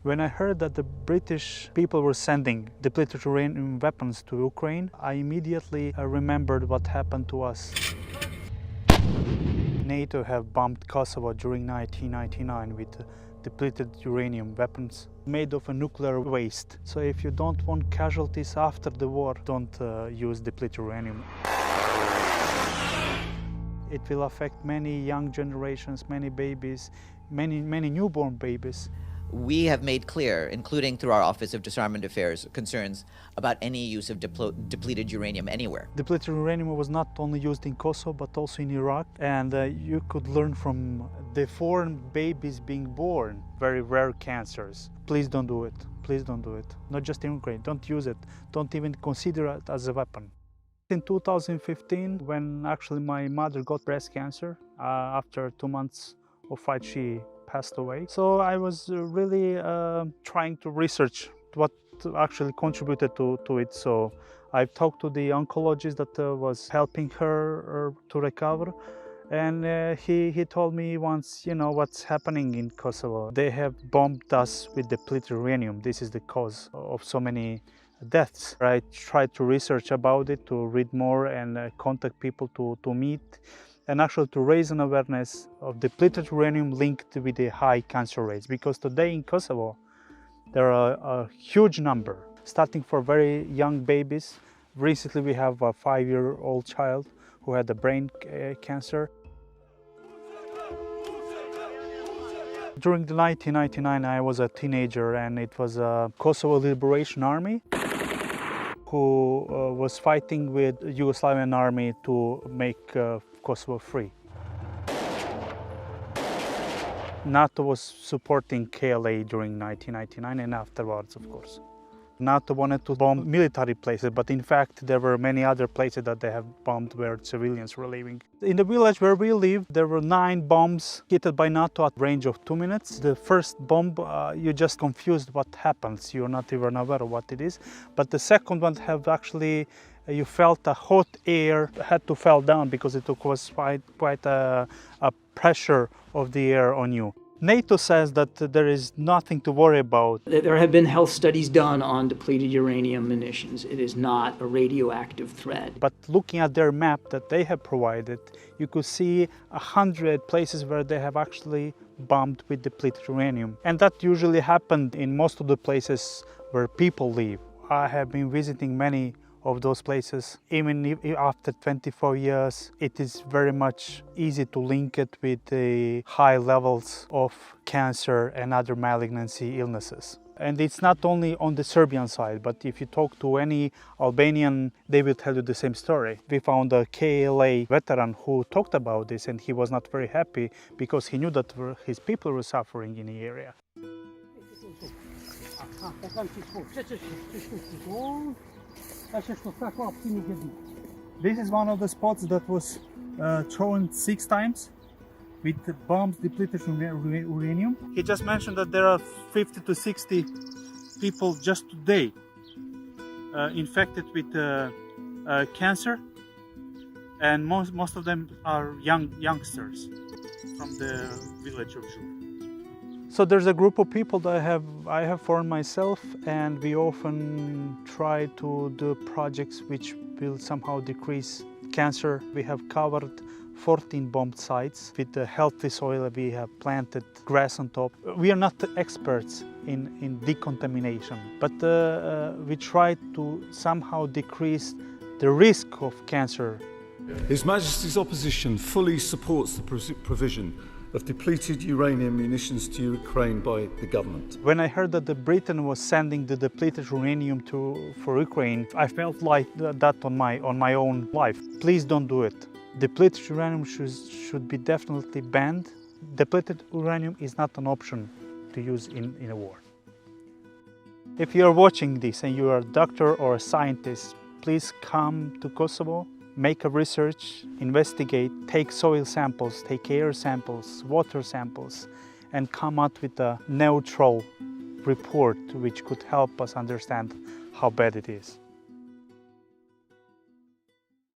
When I heard that the British people were sending depleted uranium weapons to Ukraine, I immediately remembered what happened to us. NATO have bombed Kosovo during 1999 with depleted uranium weapons made of a nuclear waste. So if you don't want casualties after the war, don't use depleted uranium. It will affect many young generations, many babies, many newborn babies. We have made clear, including through our Office of Disarmament Affairs, concerns about any use of depleted uranium anywhere. Depleted uranium was not only used in Kosovo, but also in Iraq. And you could learn from the foreign babies being born, very rare cancers. Please don't do it. Please don't do it. Not just in Ukraine. Don't use it. Don't even consider it as a weapon. In 2015, when actually my mother got breast cancer, after 2 months of fight, she passed away. So I was really trying to research what actually contributed to it. So I talked to the oncologist that was helping her to recover. And he told me once, you know, what's happening in Kosovo. They have bombed us with depleted uranium. This is the cause of so many deaths. I tried to research about it, to read more and contact people to meet, and actually to raise an awareness of depleted uranium linked with the high cancer rates. Because today in Kosovo, there are a huge number, starting for very young babies. Recently we have a 5-year-old child who had a brain cancer. During the 1999, I was a teenager, and it was a Kosovo Liberation Army who was fighting with the Yugoslavian army to make Kosovo free. NATO was supporting KLA during 1999 and afterwards, of course. NATO wanted to bomb military places, but in fact there were many other places that they have bombed where civilians were living. In the village where we live, there were 9 bombs hit by NATO at range of 2 minutes. The first bomb, you're just confused what happens. You're not even aware of what it is. But the second one have actually, you felt a hot air had to fall down because it was quite a pressure of the air on you. NATO says that there is nothing to worry about. There have been health studies done on depleted uranium munitions. It is not a radioactive threat. But looking at their map that they have provided, you could see 100 places where they have actually bombed with depleted uranium. And that usually happened in most of the places where people live. I have been visiting many of those places. Even if after 24 years, it is very much easy to link it with the high levels of cancer and other malignancy illnesses. And it's not only on the Serbian side, but if you talk to any Albanian, they will tell you the same story. We found a KLA veteran who talked about this, and he was not very happy because he knew that his people were suffering in the area. This is one of the spots that was thrown 6 times with bombs depleted uranium. He just mentioned that there are 50 to 60 people just today infected with cancer, and most of them are youngsters from the village of Žur. So there's a group of people that I have formed myself, and we often try to do projects which will somehow decrease cancer. We have covered 14 bombed sites with the healthy soil. We have planted grass on top. We are not experts in decontamination, but we try to somehow decrease the risk of cancer. His Majesty's opposition fully supports the provision of depleted uranium munitions to Ukraine by the government. When I heard that Britain was sending the depleted uranium for Ukraine, I felt like that on my own life. Please don't do it. Depleted uranium should be definitely banned. Depleted uranium is not an option to use in a war. If you are watching this and you are a doctor or a scientist, please come to Kosovo. Make a research, investigate, take soil samples, take air samples, water samples, and come out with a neutral report which could help us understand how bad it is.